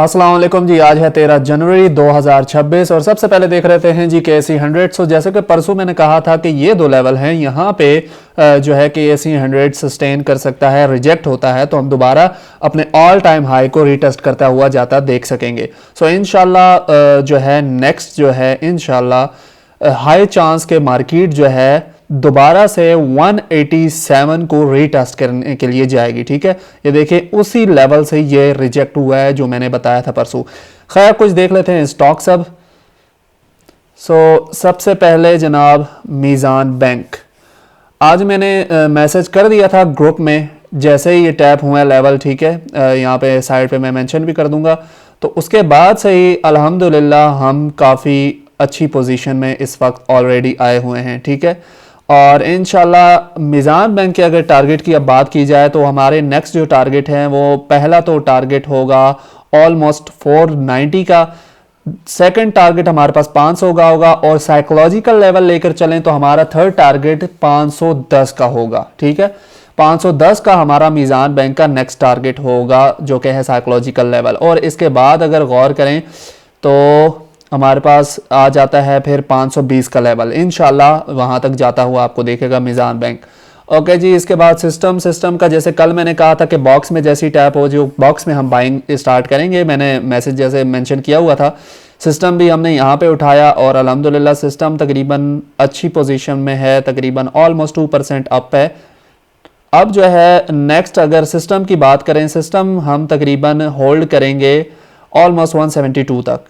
अस्सलाम वालेकुम जी। आज है 13 जनवरी 2026 और सबसे पहले देख रहे हैं जी KSE 100। सो जैसे कि परसों मैंने कहा था कि ये दो लेवल हैं, यहाँ पे जो है KSE 100 सस्टेन कर सकता है, रिजेक्ट होता है तो हम दोबारा अपने ऑल टाइम हाई को रीटेस्ट करता हुआ जाता देख सकेंगे। सो इंशाल्लाह जो है नेक्स्ट जो है इंशाल्लाह हाई चांस के मार्केट जो है दोबारा से 187 को रीटेस्ट करने के लिए जाएगी। ठीक है, ये देखिए उसी लेवल से ये रिजेक्ट हुआ है जो मैंने बताया था परसों। खैर कुछ देख लेते हैं स्टॉक सब। सबसे पहले जनाब मीज़ान बैंक, आज मैंने मैसेज कर दिया था ग्रुप में जैसे ही ये टैप हुआ लेवल। ठीक है, यहाँ पे साइड पे मैं मेंशन भी कर दूंगा। तो उसके बाद से ही अल्हम्दुलिल्लाह हम काफ़ी अच्छी पोजीशन में इस वक्त ऑलरेडी आए हुए हैं। ठीक है, और इंशाल्लाह मीज़ान बैंक के अगर टारगेट की अब बात की जाए तो हमारे नेक्स्ट जो टारगेट है वो पहला तो टारगेट होगा ऑलमोस्ट 490 का, सेकंड टारगेट हमारे पास 500 का होगा और साइकोलॉजिकल लेवल लेकर चलें तो हमारा थर्ड टारगेट 510 का होगा। ठीक है, 510 का हमारा मीज़ान बैंक का नेक्स्ट टारगेट होगा जो कि है साइकोलॉजिकल लेवल। और इसके बाद अगर गौर करें तो हमारे पास आ जाता है फिर 520 का लेवल, इंशाल्लाह वहां तक जाता हुआ आपको देखेगा मीज़ान बैंक। ओके जी, इसके बाद सिस्टम का जैसे कल मैंने कहा था कि बॉक्स में जैसी टैप हो जो बॉक्स में हम बाइंग स्टार्ट करेंगे, मैंने मैसेज जैसे मेंशन किया हुआ था। सिस्टम भी हमने यहाँ पे उठाया और अल्हम्दुलिल्लाह सिस्टम तकरीबन अच्छी पोजीशन में है, तकरीबन ऑलमोस्ट 2% अप है। अब जो है नेक्स्ट अगर सिस्टम की बात करें, सिस्टम हम तकरीबन होल्ड करेंगे ऑलमोस्ट 172 तक।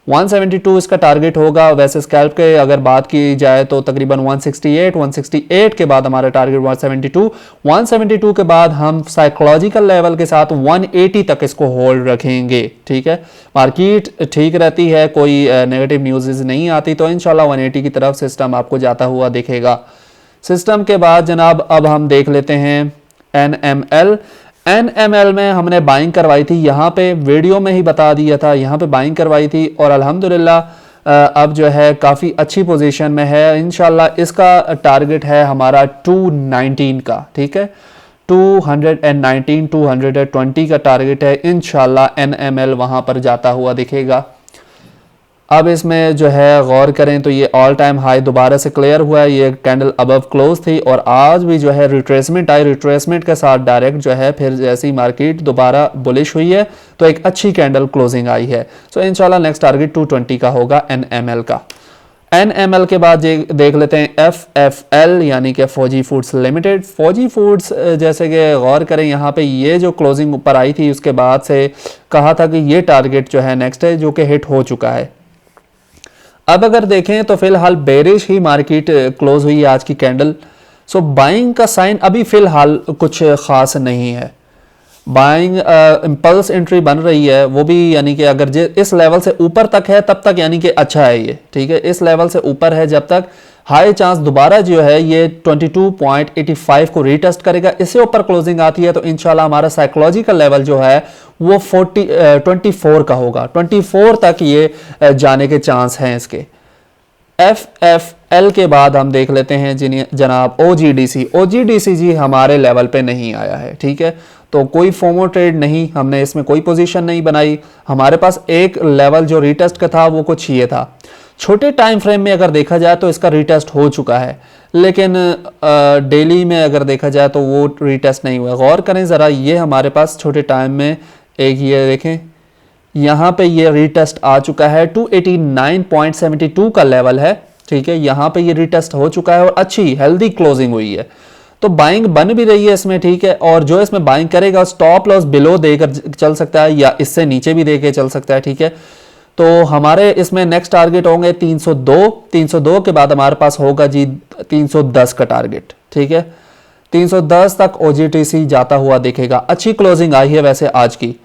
172 इसका टारगेट होगा। वैसे स्कैल्प के अगर बात की जाए तो तकरीबन 168 के बाद हमारा टारगेट 172 के बाद हम साइकोलॉजिकल लेवल के साथ 180 तक इसको होल्ड रखेंगे। ठीक है, मार्केट ठीक रहती है, कोई नेगेटिव न्यूज़ नहीं आती तो इंशाल्लाह 180 की तरफ सिस्टम आपको जाता हुआ दिखेगा। सिस्टम के बाद जनाब अब हम देख लेते हैं NML में हमने बाइंग करवाई थी, यहाँ पे वीडियो में ही बता दिया था, यहाँ पे बाइंग करवाई थी और अल्हम्दुलिल्लाह अब जो है काफ़ी अच्छी पोजीशन में है। इंशाल्लाह इसका टारगेट है हमारा 219 का। ठीक है, 220 का टारगेट है, इंशाल्लाह NML वहाँ पर जाता हुआ दिखेगा। अब इसमें जो है गौर करें तो ये ऑल टाइम हाई दोबारा से क्लियर हुआ है, ये कैंडल अबव क्लोज थी और आज भी जो है रिट्रेसमेंट आई, रिट्रेसमेंट के साथ डायरेक्ट जो है फिर जैसी मार्केट दोबारा बुलिश हुई है तो एक अच्छी कैंडल क्लोजिंग आई है। सो इंशाल्लाह नेक्स्ट टारगेट 220 का होगा NML का। NML के बाद देख लेते हैं FFL यानी कि फौजी फूड्स लिमिटेड। फौजी फूड्स जैसे कि गौर करें यहाँ पे ये जो क्लोजिंग ऊपर आई थी उसके बाद से कहा था कि ये टारगेट जो है नेक्स्ट है जो कि हिट हो चुका है। अब अगर देखें तो फिलहाल बेरिश ही मार्केट क्लोज हुई है आज की कैंडल। सो बाइंग का साइन अभी फिलहाल कुछ खास नहीं है। बाइंग इम्पल्स एंट्री बन रही है वो भी, यानी कि अगर इस लेवल से ऊपर तक है तब तक यानी कि अच्छा है ये। ठीक है, इस लेवल से ऊपर है जब तक हाई चांस दोबारा जो है ये 22.85 को रीटेस्ट करेगा। इससे ऊपर क्लोजिंग आती है तो इंशाल्लाह हमारा साइकोलॉजिकल लेवल जो है वो 24 का होगा। 24 तक ये जाने के चांस हैं इसके। FFL के बाद हम देख लेते हैं जनाब OGDC जी हमारे लेवल पे नहीं आया है। ठीक है, तो कोई फोमो ट्रेड नहीं, हमने इसमें कोई पोजीशन नहीं बनाई। हमारे पास एक लेवल जो रीटेस्ट का था वो कुछ ये था। छोटे टाइम फ्रेम में अगर देखा जाए तो इसका रीटेस्ट हो चुका है, लेकिन डेली में अगर देखा जाए तो वो रीटेस्ट नहीं हुआ। गौर करें ज़रा, ये हमारे पास छोटे टाइम में एक ये देखें यहाँ पे ये रीटेस्ट आ चुका है, 289.72 का लेवल है। ठीक है, यहाँ पे ये रीटेस्ट हो चुका है और अच्छी हेल्दी क्लोजिंग हुई है तो बाइंग बन भी रही है इसमें। ठीक है, और जो इसमें बाइंग करेगा स्टॉप लॉस बिलो देकर चल सकता है या इससे नीचे भी देके चल सकता है। ठीक है, तो हमारे इसमें नेक्स्ट टारगेट होंगे 302 के बाद हमारे पास होगा जी 310 का टारगेट। ठीक है, 310 तक OGDC जाता हुआ दिखेगा। अच्छी क्लोजिंग आई है वैसे आज की,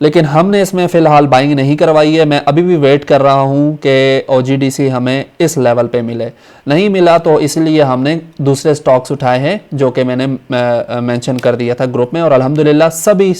लेकिन हमने इसमें फ़िलहाल बाइंग नहीं करवाई है। मैं अभी भी वेट कर रहा हूं कि OGDC हमें इस लेवल पे मिले। नहीं मिला तो इसलिए हमने दूसरे स्टॉक्स उठाए हैं जो कि मैंने मेंशन कर दिया था ग्रुप में और अल्हम्दुलिल्लाह सभी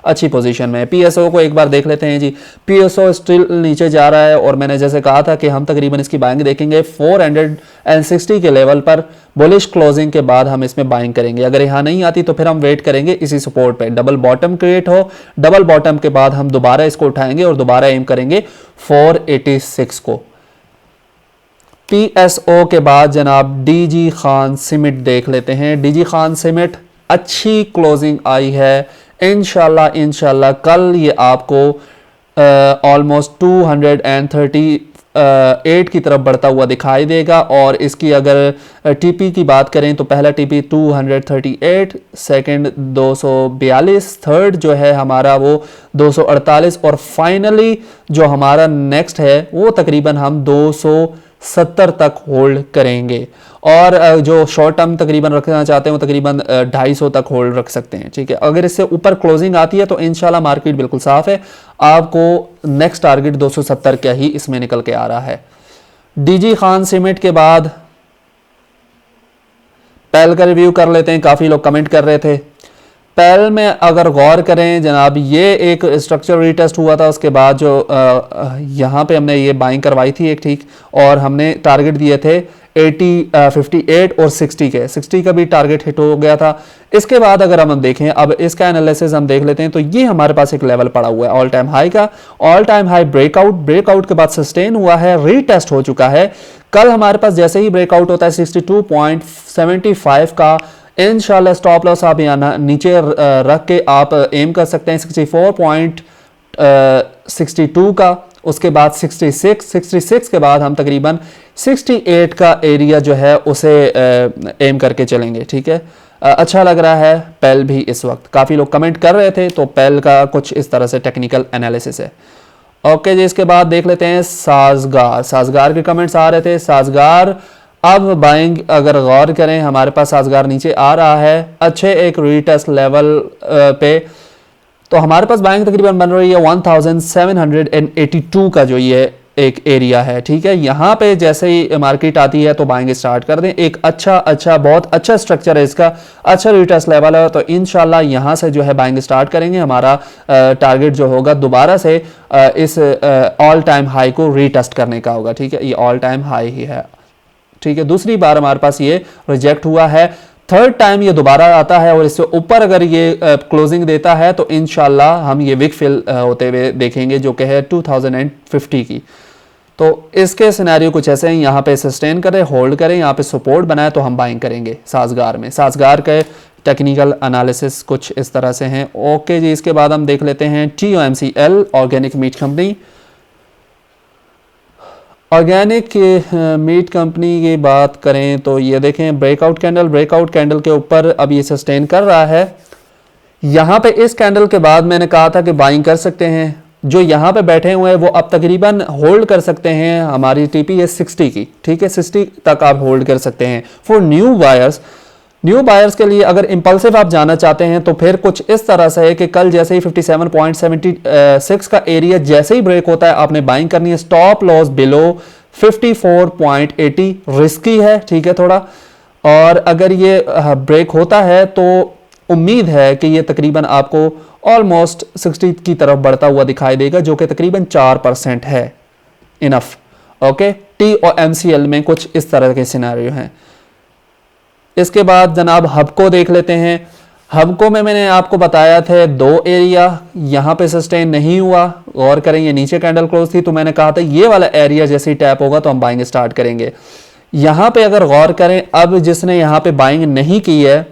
अच्छी पोजीशन में है। PSO को एक बार देख लेते हैं जी। PSO स्टिल नीचे जा रहा है और मैंने जैसे कहा था कि हम तकरीबन इसकी बाइंग देखेंगे 460 के लेवल पर। बुलिश क्लोजिंग के बाद हम इसमें बाइंग करेंगे। अगर यहाँ नहीं आती तो फिर हम वेट करेंगे इसी सपोर्ट पे। डबल बॉटम क्रिएट हो, डबल डबल बॉटम के बाद हम दोबारा इसको उठाएंगे और दोबारा एम करेंगे 486 को। PSO के बाद जनाब DG खान सीमेंट देख लेते हैं। DG खान सीमेंट अच्छी क्लोजिंग आई है, इंशाल्लाह कल ये आपको ऑलमोस्ट 238 की तरफ बढ़ता हुआ दिखाई देगा। और इसकी अगर टीपी की बात करें तो पहला टीपी 238, सेकंड 242, थर्ड जो है हमारा वो 248 और फाइनली जो हमारा नेक्स्ट है वो तकरीबन हम 270 तक होल्ड करेंगे। और जो शॉर्ट टर्म तकरीबन रखना चाहते हैं वो तकरीबन 250 तक होल्ड रख सकते हैं, ठीक है। अगर इससे ऊपर क्लोजिंग आती है तो इंशाल्लाह मार्केट बिल्कुल साफ है, आपको नेक्स्ट टारगेट 270 का ही इसमें निकल के आ रहा है। DG खान सीमेंट के बाद पेल का रिव्यू कर लेते हैं। काफ़ी लोग कमेंट कर रहे थे। पेल में अगर गौर करें जनाब, ये एक स्ट्रक्चर रीटेस्ट हुआ था, उसके बाद जो यहाँ पे हमने ये बाइंग करवाई थी एक, ठीक, और हमने टारगेट दिए थे 80, 58 और 60 के। 60 का भी टारगेट हिट हो गया था। इसके बाद अगर हम देखें, अब इसका एनालिसिस हम देख लेते हैं, तो ये हमारे पास एक लेवल पड़ा हुआ है ऑल टाइम हाई का। ऑल टाइम हाई ब्रेकआउट के बाद सस्टेन हुआ है, रीटेस्ट हो चुका है। कल हमारे पास जैसे ही ब्रेकआउट होता है 62.75 का, इंशाल्लाह स्टॉप लॉस आप यहाँ नीचे रख के आप एम कर सकते हैं 64.62 का। उसके बाद 66 के बाद हम तकरीबन 68 का एरिया जो है उसे एम करके चलेंगे, ठीक है। अच्छा लग रहा है पेल भी इस वक्त। काफ़ी लोग कमेंट कर रहे थे, तो पेल का कुछ इस तरह से टेक्निकल एनालिसिस है। ओके जी, इसके बाद देख लेते हैं साजगार के कमेंट्स आ रहे थे। साजगार अब बाइंग अगर गौर करें, हमारे पास साजगार नीचे आ रहा है अच्छे एक रीटेस्ट लेवल पे, तो हमारे पास बाइंग तकरीबन बन रही है 1782 का जो ये एक एरिया है, ठीक है। यहाँ पे जैसे ही मार्केट आती है तो बाइंग स्टार्ट कर दें। एक अच्छा बहुत अच्छा स्ट्रक्चर है इसका, अच्छा रिटेस्ट लेवल है, तो इंशाल्लाह यहाँ से जो है बाइंग स्टार्ट करेंगे। हमारा टारगेट जो होगा दोबारा से इस ऑल टाइम हाई को रीटेस्ट करने का होगा, ठीक है। ये ऑल टाइम हाई ही है, ठीक है। दूसरी बार हमारे पास ये रिजेक्ट हुआ है, थर्ड टाइम ये दोबारा आता है और इससे ऊपर अगर ये क्लोजिंग देता है तो इंशाल्लाह हम ये विक फिल होते हुए देखेंगे, जो कि है 2050 की। तो इसके सिनेरियो कुछ ऐसे हैं, यहाँ पे सस्टेन करें, होल्ड करें, यहाँ पे सपोर्ट बनाए तो हम बाइंग करेंगे साजगार में। साजगार के टेक्निकल एनालिसिस कुछ इस तरह से हैं। ओके जी, इसके बाद हम देख लेते हैं TOMCL organic meat company. Organic meat company की बात करें तो ये देखें ब्रेकआउट कैंडल के ऊपर अब ये सस्टेन कर रहा है। यहाँ पे इस कैंडल के बाद मैंने कहा था कि बाइंग कर सकते हैं। जो यहाँ पे बैठे हुए हैं वो अब तकरीबन होल्ड कर सकते हैं। हमारी टीपी है 60 की, ठीक है, 60 तक आप होल्ड कर सकते हैं। फॉर न्यू बायर्स के लिए अगर इंपल्सिव आप जाना चाहते हैं तो फिर कुछ इस तरह से है कि कल जैसे ही 57.76 का एरिया जैसे ही ब्रेक होता है आपने बाइंग करनी है। स्टॉप लॉस बिलो 54.80 रिस्की है, ठीक है थोड़ा। और अगर ये ब्रेक होता है तो उम्मीद है कि ये तकरीबन आपको ऑलमोस्ट 60 की तरफ बढ़ता हुआ दिखाई देगा, जो कि तकरीबन 4% है। इनफ। ओके, TOMCL में कुछ इस तरह के सिनेरियो हैं। इसके बाद जनाब हबको देख लेते हैं। हबको में मैंने आपको बताया था 2 एरिया यहाँ पे सस्टेन नहीं हुआ। गौर करें, ये नीचे कैंडल क्लोज थी तो मैंने कहा था ये वाला एरिया जैसे ही टैप होगा तो हम बाइंग स्टार्ट करेंगे। यहाँ पे अगर गौर करें, अब जिसने यहाँ पे बाइंग नहीं की है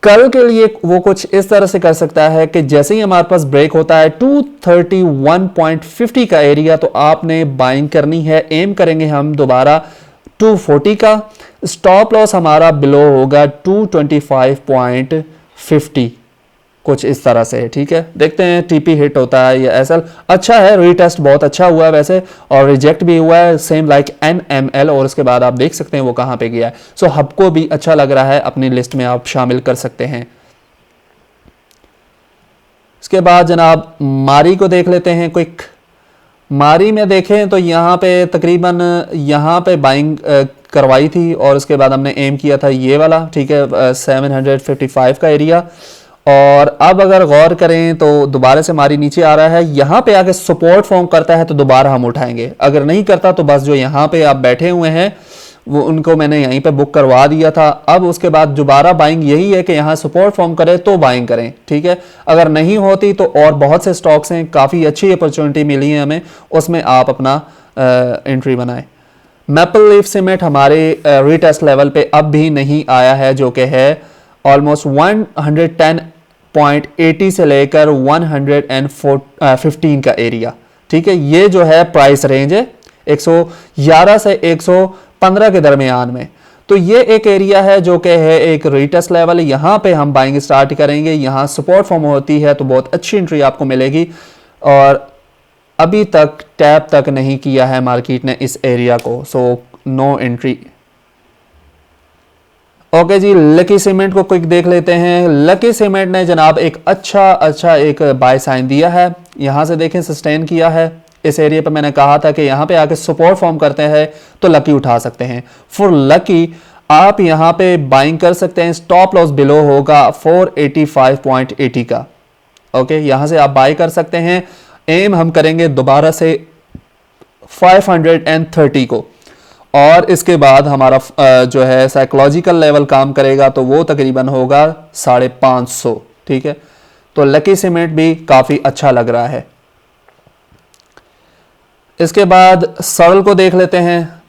कल के लिए वो कुछ इस तरह से कर सकता है कि जैसे ही हमारे पास ब्रेक होता है 231.50 का एरिया तो आपने बाइंग करनी है। एम करेंगे हम दोबारा 240 का। स्टॉप लॉस हमारा बिलो होगा 225.50, कुछ इस तरह से है, ठीक है। देखते हैं टीपी हिट होता है या एसएल। अच्छा है, रीटेस्ट बहुत अच्छा हुआ है वैसे, और रिजेक्ट भी हुआ है सेम लाइक NML, और उसके बाद आप देख सकते हैं वो कहाँ पे गया है। सो हबको भी अच्छा लग रहा है, अपनी लिस्ट में आप शामिल कर सकते हैं। इसके बाद जनाब मारी को देख लेते हैं क्विक। मारी में देखें तो यहाँ पे तकरीबन यहाँ पे बाइंग करवाई थी और उसके बाद हमने एम किया था ये वाला, ठीक है, 755 का एरिया। और अब अगर गौर करें तो दोबारा से मारी नीचे आ रहा है। यहाँ पे आके सपोर्ट फॉर्म करता है तो दोबारा हम उठाएंगे, अगर नहीं करता तो बस जो यहाँ पे आप बैठे हुए हैं वो उनको मैंने यहीं पे बुक करवा दिया था। अब उसके बाद दोबारा बाइंग यही है कि यहाँ सपोर्ट फॉर्म करे तो बाइंग करें, ठीक है। अगर नहीं होती तो और बहुत से स्टॉक्स हैं, काफ़ी अच्छी अपॉर्चुनिटी मिली है हमें, उसमें आप अपना एंट्री बनाएं। मैपल लीफ सीमेंट हमारे रीटेस्ट लेवल पे अब भी नहीं आया है, जो कि है ऑलमोस्ट 110.80 से लेकर 115 का एरिया, ठीक है। ये जो है प्राइस रेंज है 111 से 115 के दरमियान में। तो ये एक एरिया है जो कि है एक रीटेस्ट लेवल, यहाँ पे हम बाइंग स्टार्ट करेंगे। यहाँ सपोर्ट फॉर्म होती है तो बहुत अच्छी एंट्री आपको मिलेगी, और अभी तक टैप तक नहीं किया है मार्केट ने इस एरिया को, सो नो एंट्री। ओके जी, लकी सीमेंट को क्विक देख लेते हैं। लकी सीमेंट ने जनाब एक अच्छा एक बाय साइन दिया है, यहाँ से देखें सस्टेन किया है। इस एरिया पे मैंने कहा था कि यहाँ पे आके सपोर्ट फॉर्म करते हैं तो लकी उठा सकते हैं। फॉर लकी आप यहाँ पे बाइंग कर सकते हैं, स्टॉप लॉस बिलो होगा 485.80 का। ओके, यहाँ से आप बाय कर सकते हैं। एम हम करेंगे दोबारा से 530 को, और इसके बाद हमारा जो है साइकोलॉजिकल लेवल काम करेगा तो वो तकरीबन होगा 550, ठीक है। तो लकी सीमेंट भी काफ़ी अच्छा लग रहा है। इसके बाद सर्ल को देख लेते हैं।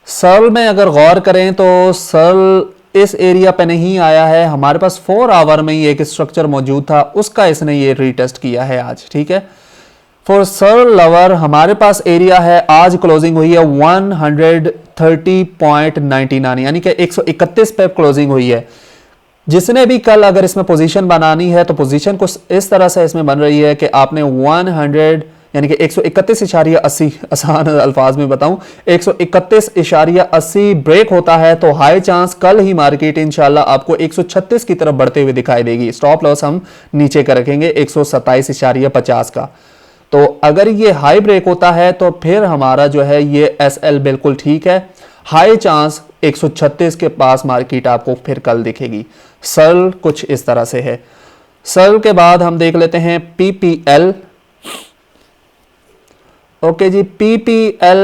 सर्ल में अगर गौर करें तो सर्ल इस एरिया पे नहीं आया है, हमारे पास 4 आवर में ही एक स्ट्रक्चर मौजूद था, उसका इसने ये रीटेस्ट किया है आज, ठीक है। फॉर सर्ल लवर हमारे पास एरिया है, आज क्लोजिंग हुई है 130.99, यानी कि 131 पे क्लोजिंग हुई है। जिसने भी कल अगर इसमें पोजीशन बनानी है तो पोजीशन कुछ इस तरह से इसमें बन रही है कि आपने 100 यानी कि 131.80, आसान अल्फाज में बताऊं 131.80 ब्रेक होता है तो हाई चांस कल ही मार्केट इंशाल्लाह आपको 136 की तरफ बढ़ते हुए दिखाई देगी। स्टॉप लॉस हम नीचे का रखेंगे 127.50 का। तो अगर ये हाई ब्रेक होता है तो फिर हमारा जो है ये एसएल बिल्कुल ठीक है, हाई चांस 136 के पास मार्केट आपको फिर कल दिखेगी। सर्ल कुछ इस तरह से है। सर्ल के बाद हम देख लेते हैं पीपीएल। ओके जी, पीपीएल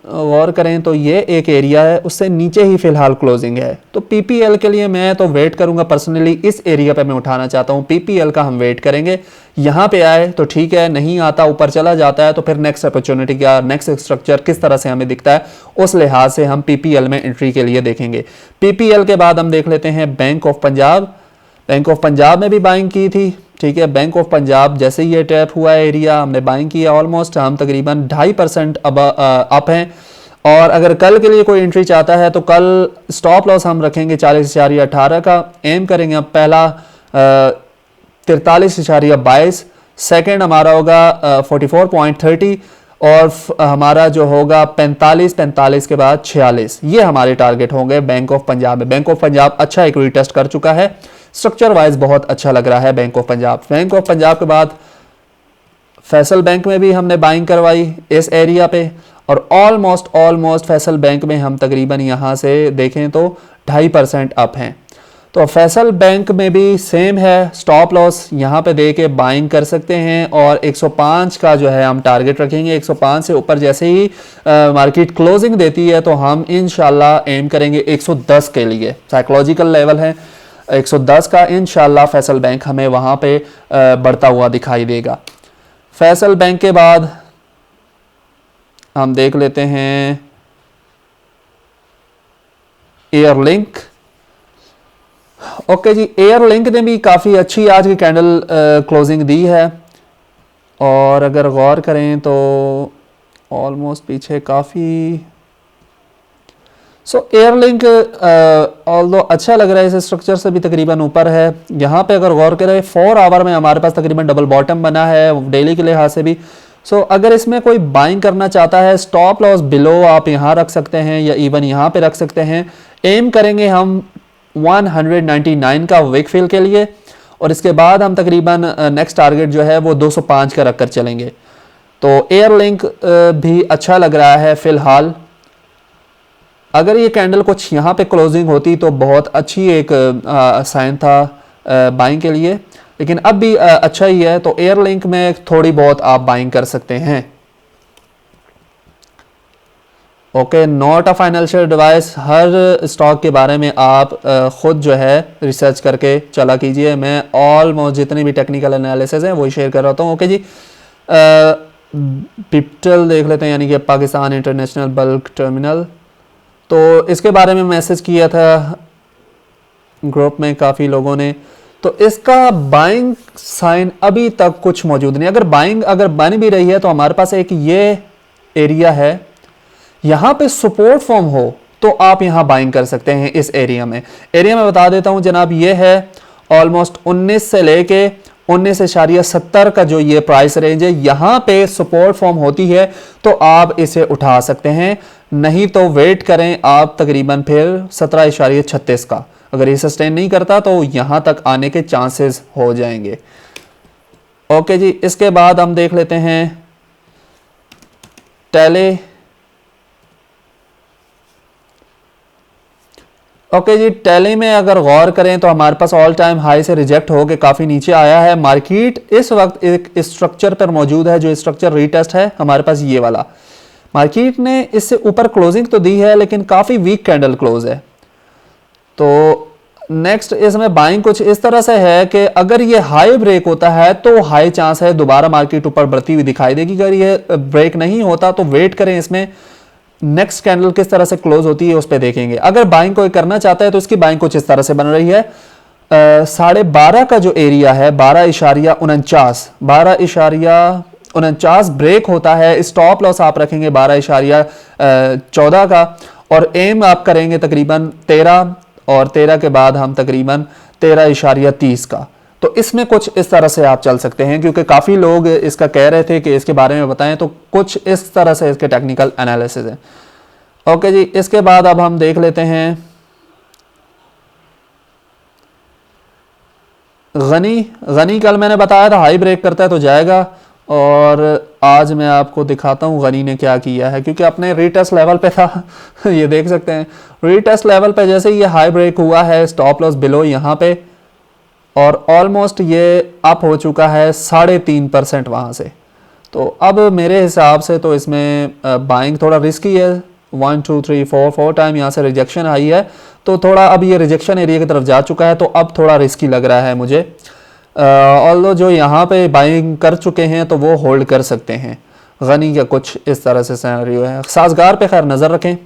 गौर करें तो ये एक एरिया है, उससे नीचे ही फिलहाल क्लोजिंग है। तो पीपीएल के लिए मैं तो वेट करूंगा पर्सनली, इस एरिया पे मैं उठाना चाहता हूं। पीपीएल का हम वेट करेंगे, यहाँ पे आए तो ठीक है, नहीं आता ऊपर चला जाता है तो फिर नेक्स्ट अपॉर्चुनिटी क्या, नेक्स्ट स्ट्रक्चर किस तरह से हमें दिखता है उस लिहाज से हम पीपीएल में एंट्री के लिए देखेंगे। पीपीएल के बाद हम देख लेते हैं bank of Punjab. Bank of Punjab में भी बाइंग की थी, ठीक है। बैंक ऑफ पंजाब जैसे ही ये टैप हुआ एरिया हमने बाइंग किया, ऑलमोस्ट हम तकरीबन 2.5% अब अप हैं। और अगर कल के लिए कोई एंट्री चाहता है तो कल स्टॉप लॉस हम रखेंगे 40.18 का, एम करेंगे हम पहला 43.22, सेकेंड हमारा होगा 44.30, और हमारा जो होगा 45 के बाद 46, ये हमारे टारगेट होंगे बैंक ऑफ पंजाब में। बैंक ऑफ पंजाब अच्छा एक रीटेस्ट कर चुका है, स्ट्रक्चर वाइज बहुत अच्छा लग रहा है bank of Punjab. Bank of Punjab के बाद फैसल बैंक में भी हमने बाइंग करवाई इस एरिया पे, और ऑलमोस्ट फैसल बैंक में हम तकरीबन यहाँ से देखें तो 2.5% अप हैं। तो फैसल बैंक में भी सेम है, स्टॉप लॉस यहाँ पे दे के बाइंग कर सकते हैं, और 105 का जो है हम टारगेट रखेंगे। 105 से ऊपर जैसे ही मार्केट क्लोजिंग देती है तो हम इंशाल्लाह एम करेंगे 110 के लिए, साइकोलॉजिकल लेवल है 110 का। इंशाल्लाह फैसल बैंक हमें वहाँ पे बढ़ता हुआ दिखाई देगा। फैसल बैंक के बाद हम देख लेते हैं एयरलिंक। ओके जी, एयरलिंक ने भी काफ़ी अच्छी आज की कैंडल क्लोजिंग दी है, और अगर गौर करें तो ऑलमोस्ट पीछे काफ़ी एयरलिंक ऑल्दो अच्छा लग रहा है, इस स्ट्रक्चर से भी तकरीबन ऊपर है। यहाँ पे अगर गौर करें 4 आवर में हमारे पास तकरीबन डबल बॉटम बना है डेली के लिहाज से भी। अगर इसमें कोई बाइंग करना चाहता है, स्टॉप लॉस बिलो आप यहाँ रख सकते हैं या इवन यहाँ पे रख सकते हैं। एम करेंगे हम 199 का विकफिल के लिए, और इसके बाद हम तकरीबन नेक्स्ट टारगेट जो है वो 205 का रखकर चलेंगे। तो एयरलिंक भी अच्छा लग रहा है फिलहाल। अगर ये कैंडल कुछ यहाँ पे क्लोजिंग होती तो बहुत अच्छी एक साइन था बाइंग के लिए, लेकिन अब भी अच्छा ही है। तो एयरलिंक में थोड़ी बहुत आप बाइंग कर सकते हैं। Okay, not a financial advice. Her stock के बारे में आप ख़ुद जो है रिसर्च करके चला कीजिए। मैं ऑलमोस्ट जितनी भी टेक्निकल एनालिसिस हैं वही शेयर कर रहा हूँ। ओके जी, पिप्टल देख लेते हैं, यानी कि पाकिस्तान इंटरनेशनल बल्क टर्मिनल। तो इसके बारे में मैसेज किया था ग्रुप में काफ़ी लोगों ने। तो इसका बाइंग साइन अभी तक कुछ मौजूद नहीं। अगर बन भी रही है तो हमारे पास एक ये एरिया है, यहाँ पे सपोर्ट फॉर्म हो तो आप यहाँ बाइंग कर सकते हैं। इस एरिया में बता देता हूँ जनाब, ये है ऑलमोस्ट 19 से लेके 19.70 का जो ये प्राइस रेंज है, यहाँ पे सपोर्ट फॉर्म होती है तो आप इसे उठा सकते हैं, नहीं तो वेट करें आप तकरीबन फिर 17.36 का। अगर ये सस्टेन नहीं करता तो यहाँ तक आने के चांसेस हो जाएंगे। ओके जी, इसके बाद हम देख लेते हैं टेले। ओके जी, टेली में अगर गौर करें तो हमारे पास ऑल टाइम हाई से रिजेक्ट होकर काफ़ी नीचे आया है। मार्केट इस वक्त एक स्ट्रक्चर पर मौजूद है, जो स्ट्रक्चर रीटेस्ट है हमारे पास ये वाला। मार्केट ने इससे ऊपर क्लोजिंग तो दी है लेकिन काफ़ी वीक कैंडल क्लोज है। तो नेक्स्ट इसमें बाइंग कुछ इस तरह से है कि अगर ये हाई ब्रेक होता है तो हाई चांस है दोबारा मार्केट ऊपर बढ़ती हुई दिखाई देगी। अगर ये ब्रेक नहीं होता तो वेट करें, इसमें नेक्स्ट कैंडल किस तरह से क्लोज होती है उस पर देखेंगे। अगर बाइंग कोई करना चाहता है तो इसकी बाइंग कुछ इस तरह से बन रही है। 12.5 का जो एरिया है 12.49 ब्रेक होता है। स्टॉप लॉस आप रखेंगे 12.14 का और एम आप करेंगे तकरीबन 13, और 13 के बाद हम तकरीबन 13.30 का। तो इसमें कुछ इस तरह से आप चल सकते हैं, क्योंकि काफ़ी लोग इसका कह रहे थे कि इसके बारे में बताएं, तो कुछ इस तरह से इसके टेक्निकल एनालिसिस हैं। ओके जी, इसके बाद अब हम देख लेते हैं गनी कल मैंने बताया था हाई ब्रेक करता है तो जाएगा, और आज मैं आपको दिखाता हूँ गनी ने क्या किया है, क्योंकि अपने रीटेस्ट लेवल पे था ये देख सकते हैं रीटेस्ट लेवल पे जैसे ये हाई ब्रेक हुआ है, स्टॉप लॉस बिलो यहाँ पे, और ऑलमोस्ट ये अप हो चुका है 3.5% वहाँ से। तो अब मेरे हिसाब से तो इसमें बाइंग थोड़ा रिस्की है। 1 2 3 4 टाइम यहाँ से रिजेक्शन आई है, तो थोड़ा अब ये रिजेक्शन एरिया की तरफ जा चुका है, तो अब थोड़ा रिस्की लग रहा है मुझे। ऑल्दो जो यहाँ पे बाइंग कर चुके हैं तो वो होल्ड कर सकते हैं। गनी का कुछ इस तरह से सिनेरियो है। साजगार पे खैर नज़र रखें,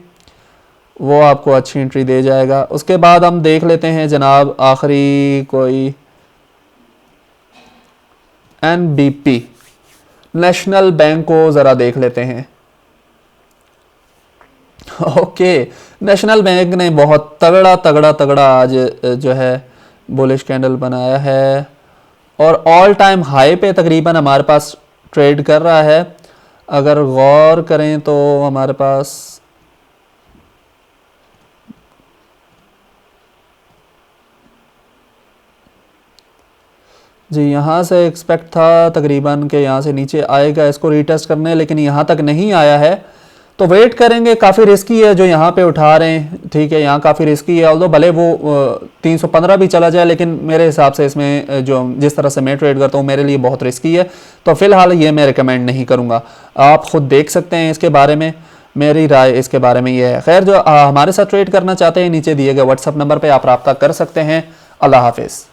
वो आपको अच्छी एंट्री दे जाएगा। उसके बाद हम देख लेते हैं जनाब आखिरी कोई NBP नेशनल बैंक को ज़रा देख लेते हैं। ओके, नेशनल बैंक ने बहुत तगड़ा आज जो है बुलिश कैंडल बनाया है, और ऑल टाइम हाई पे तकरीबन हमारे पास ट्रेड कर रहा है। अगर गौर करें तो हमारे पास जी यहाँ से एक्सपेक्ट था तकरीबन कि यहाँ से नीचे आएगा इसको रीटेस्ट करने, लेकिन यहाँ तक नहीं आया है, तो वेट करेंगे। काफ़ी रिस्की है जो यहाँ पे उठा रहे हैं, ठीक है, यहाँ काफ़ी रिस्की है। ऑल्दो भले वो 315 भी चला जाए, लेकिन मेरे हिसाब से इसमें जो जिस तरह से मैं ट्रेड करता हूँ मेरे लिए बहुत रिस्की है, तो फिलहाल ये मैं रिकमेंड नहीं करूँगा। आप ख़ुद देख सकते हैं इसके बारे में, मेरी राय इसके बारे में ये है। खैर, जो हमारे साथ ट्रेड करना चाहते हैं नीचे दिए गए व्हाट्सअप नंबर पर आप रब्ता कर सकते हैं। अल्लाह हाफिज़।